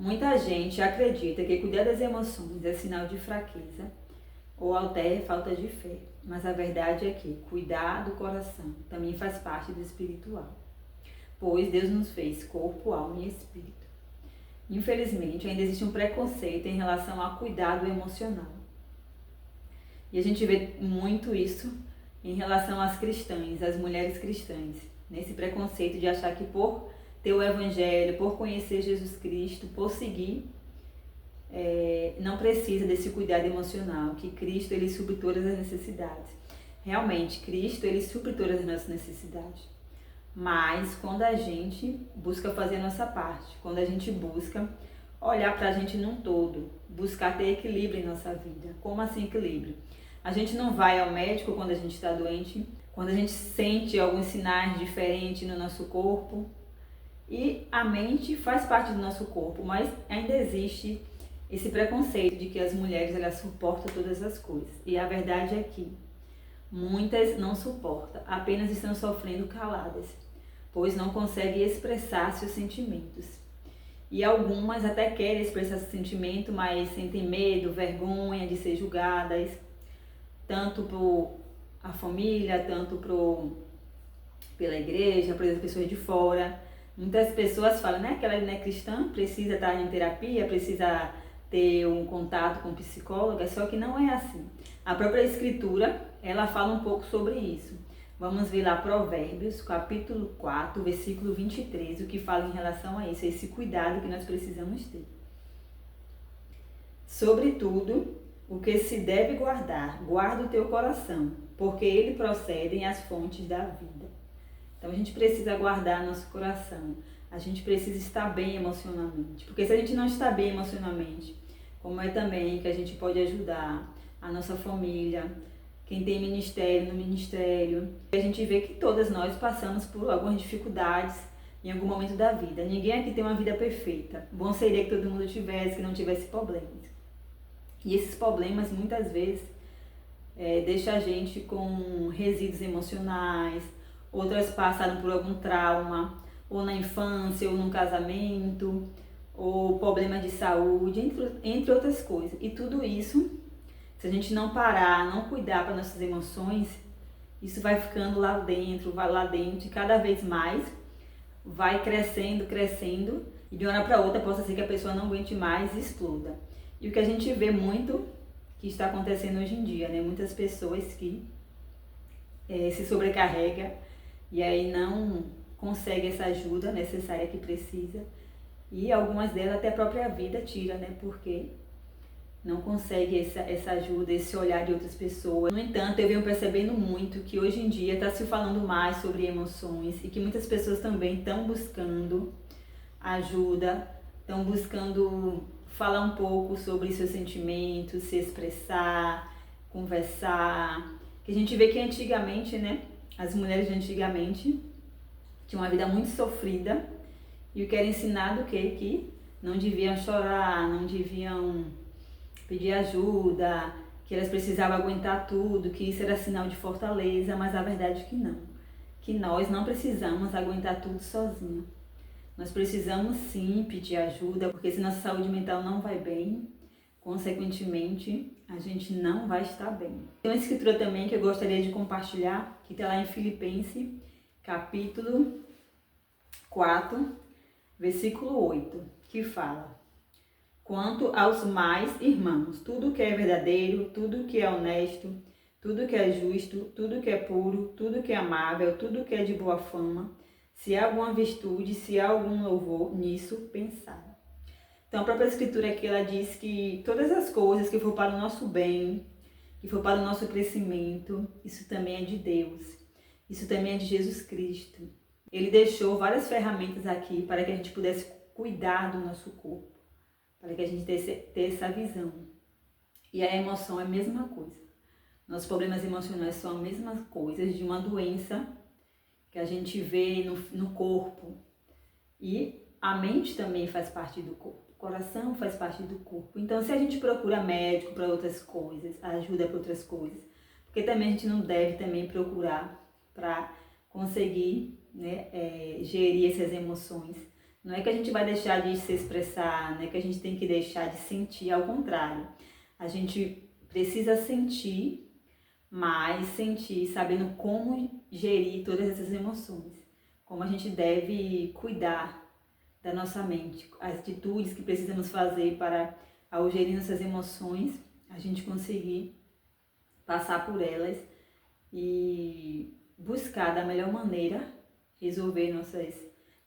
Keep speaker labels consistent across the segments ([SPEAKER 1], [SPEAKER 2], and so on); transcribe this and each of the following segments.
[SPEAKER 1] Muita gente acredita que cuidar das emoções é sinal de fraqueza ou até falta de fé, mas a verdade é que cuidar do coração também faz parte do espiritual, pois Deus nos fez corpo, alma e espírito. Infelizmente, ainda existe um preconceito em relação a cuidado emocional. E a gente vê muito isso em relação às cristãs, às mulheres cristãs, nesse preconceito de achar que por ter o evangelho, por conhecer Jesus Cristo, por seguir, não precisa desse cuidado emocional, que Cristo ele supre todas as necessidades. Realmente, Cristo ele supre todas as nossas necessidades. Mas quando a gente busca fazer a nossa parte, quando a gente busca olhar para a gente num todo, buscar ter equilíbrio em nossa vida. Como assim equilíbrio? A gente não vai ao médico quando a gente está doente, quando a gente sente alguns sinais diferentes no nosso corpo. E a mente faz parte do nosso corpo, mas ainda existe esse preconceito de que as mulheres elas suportam todas as coisas. E a verdade é que muitas não suportam, apenas estão sofrendo caladas, pois não conseguem expressar seus sentimentos. E algumas até querem expressar seu sentimento, mas sentem medo, vergonha de ser julgadas, tanto por a família, tanto pela igreja, pelas pessoas de fora. Muitas pessoas falam, né, que ela não é cristã, precisa estar em terapia, precisa ter um contato com psicóloga, só que não é assim. A própria escritura, ela fala um pouco sobre isso. Vamos ver lá Provérbios, capítulo 4, versículo 23, o que fala em relação a isso, esse cuidado que nós precisamos ter. Sobretudo, o que se deve guardar, guarda o teu coração, porque ele procedem as fontes da vida. Então a gente precisa guardar nosso coração, a gente precisa estar bem emocionalmente, porque se a gente não está bem emocionalmente, como é também que a gente pode ajudar a nossa família, quem tem ministério no ministério, a gente vê que todas nós passamos por algumas dificuldades em algum momento da vida. Ninguém aqui tem uma vida perfeita. Bom seria que todo mundo tivesse, que não tivesse problemas. E esses problemas muitas vezes deixam a gente com resíduos emocionais, outras passaram por algum trauma, ou na infância, ou no casamento, ou problemas de saúde, entre outras coisas. E tudo isso, se a gente não parar, não cuidar para nossas emoções, isso vai ficando lá dentro, e cada vez mais vai crescendo, e de uma hora para outra possa ser que a pessoa não aguente mais e exploda. E o que a gente vê muito que está acontecendo hoje em dia, né? Muitas pessoas que se sobrecarregam e aí não conseguem essa ajuda necessária que precisa. E algumas delas até a própria vida tira, né? Porque não consegue essa ajuda, esse olhar de outras pessoas. No entanto, eu venho percebendo muito que hoje em dia está se falando mais sobre emoções e que muitas pessoas também estão buscando ajuda, estão buscando falar um pouco sobre seus sentimentos, se expressar, conversar. Que a gente vê que antigamente, né, as mulheres de antigamente tinham uma vida muito sofrida e o que era ensinado o quê? Que não deviam chorar, não deviam pedir ajuda, que elas precisavam aguentar tudo, que isso era sinal de fortaleza, mas a verdade é que não. Que nós não precisamos aguentar tudo sozinhos. Nós precisamos sim pedir ajuda, porque se nossa saúde mental não vai bem, consequentemente, a gente não vai estar bem. Tem uma escritura também que eu gostaria de compartilhar, que está lá em Filipenses, capítulo 4, versículo 8, que fala: quanto aos mais irmãos, tudo que é verdadeiro, tudo que é honesto, tudo que é justo, tudo que é puro, tudo que é amável, tudo que é de boa fama, se há alguma virtude, se há algum louvor, nisso pensar. Então a própria escritura aqui ela diz que todas as coisas que for para o nosso bem, que for para o nosso crescimento, isso também é de Deus, isso também é de Jesus Cristo. Ele deixou várias ferramentas aqui para que a gente pudesse cuidar do nosso corpo, para que a gente ter essa visão. E a emoção é a mesma coisa. Nossos problemas emocionais são a mesma coisa de uma doença que a gente vê no corpo. E a mente também faz parte do corpo. O coração faz parte do corpo. Então, se a gente procura médico para outras coisas, ajuda para outras coisas, porque também a gente não deve também procurar para conseguir, né, gerir essas emoções. Não é que a gente vai deixar de se expressar, não é que a gente tem que deixar de sentir, ao contrário. A gente precisa sentir, mas sentir sabendo como gerir todas essas emoções. Como a gente deve cuidar da nossa mente, as atitudes que precisamos fazer para, ao gerir nossas emoções, a gente conseguir passar por elas e buscar da melhor maneira resolver nossas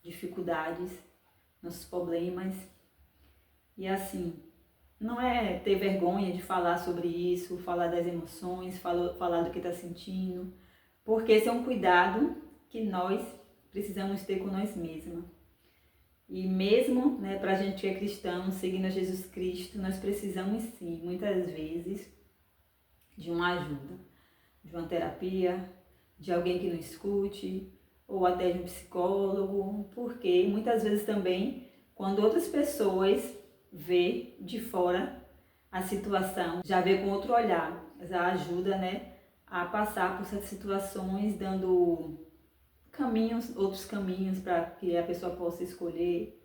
[SPEAKER 1] dificuldades, nossos problemas. E assim, não é ter vergonha de falar sobre isso, falar das emoções, falar do que está sentindo, porque esse é um cuidado que nós precisamos ter com nós mesmas. E mesmo, né, para a gente que é cristão, seguindo a Jesus Cristo, nós precisamos sim, muitas vezes, de uma ajuda, de uma terapia, de alguém que nos escute, ou até de um psicólogo, porque muitas vezes também, quando outras pessoas vê de fora a situação, já vê com outro olhar, já ajuda, né, a passar por essas situações, dando caminhos, outros caminhos para que a pessoa possa escolher.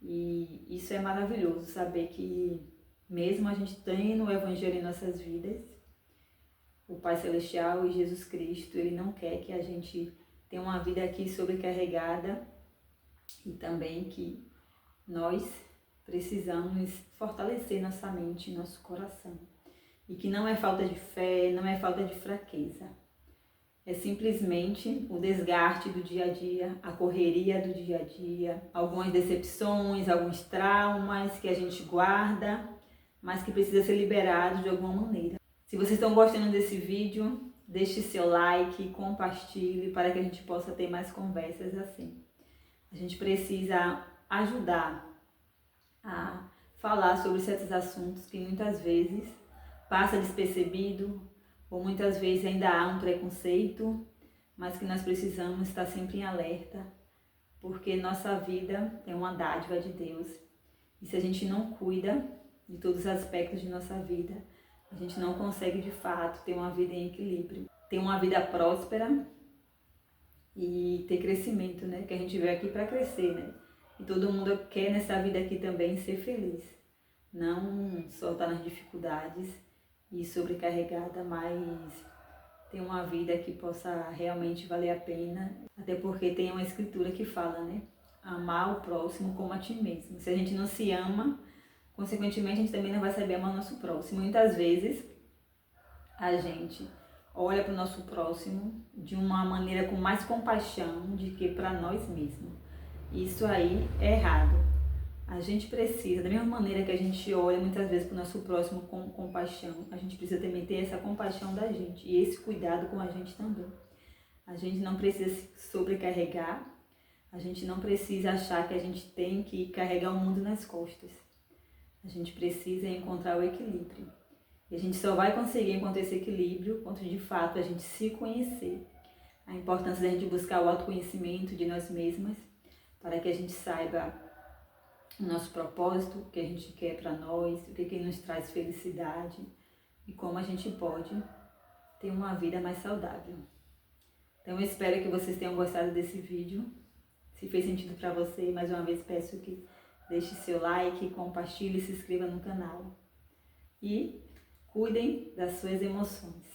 [SPEAKER 1] E isso é maravilhoso, saber que mesmo a gente tendo o Evangelho em nossas vidas, o Pai Celestial e Jesus Cristo, Ele não quer que a gente tenha uma vida aqui sobrecarregada, e também que nós precisamos fortalecer nossa mente e nosso coração. E que não é falta de fé, não é falta de fraqueza. É simplesmente o desgaste do dia a dia, a correria do dia a dia, algumas decepções, alguns traumas que a gente guarda, mas que precisa ser liberado de alguma maneira. Se vocês estão gostando desse vídeo, deixe seu like, compartilhe para que a gente possa ter mais conversas assim. A gente precisa ajudar a falar sobre certos assuntos que muitas vezes passa despercebido, ou muitas vezes ainda há um preconceito, mas que nós precisamos estar sempre em alerta, porque nossa vida é uma dádiva de Deus. E se a gente não cuida de todos os aspectos de nossa vida, a gente não consegue de fato ter uma vida em equilíbrio, ter uma vida próspera e ter crescimento, né? Que a gente veio aqui para crescer, né? E todo mundo quer nessa vida aqui também ser feliz, não só estar nas dificuldades e sobrecarregada, mas ter uma vida que possa realmente valer a pena, até porque tem uma escritura que fala, né? Amar o próximo como a ti mesmo. Se a gente não se ama, consequentemente a gente também não vai saber amar o nosso próximo. Muitas vezes a gente olha para o nosso próximo de uma maneira com mais compaixão do que para nós mesmos. Isso aí é errado. A gente precisa, da mesma maneira que a gente olha muitas vezes para o nosso próximo com compaixão, a gente precisa também ter essa compaixão da gente e esse cuidado com a gente também. A gente não precisa se sobrecarregar, a gente não precisa achar que a gente tem que carregar o mundo nas costas. A gente precisa encontrar o equilíbrio. E a gente só vai conseguir encontrar esse equilíbrio quando de fato a gente se conhecer. A importância da gente buscar o autoconhecimento de nós mesmas, para que a gente saiba o nosso propósito, o que a gente quer para nós, o que nos traz felicidade e como a gente pode ter uma vida mais saudável. Então eu espero que vocês tenham gostado desse vídeo. Se fez sentido para você, mais uma vez peço que deixe seu like, compartilhe e se inscreva no canal. E cuidem das suas emoções.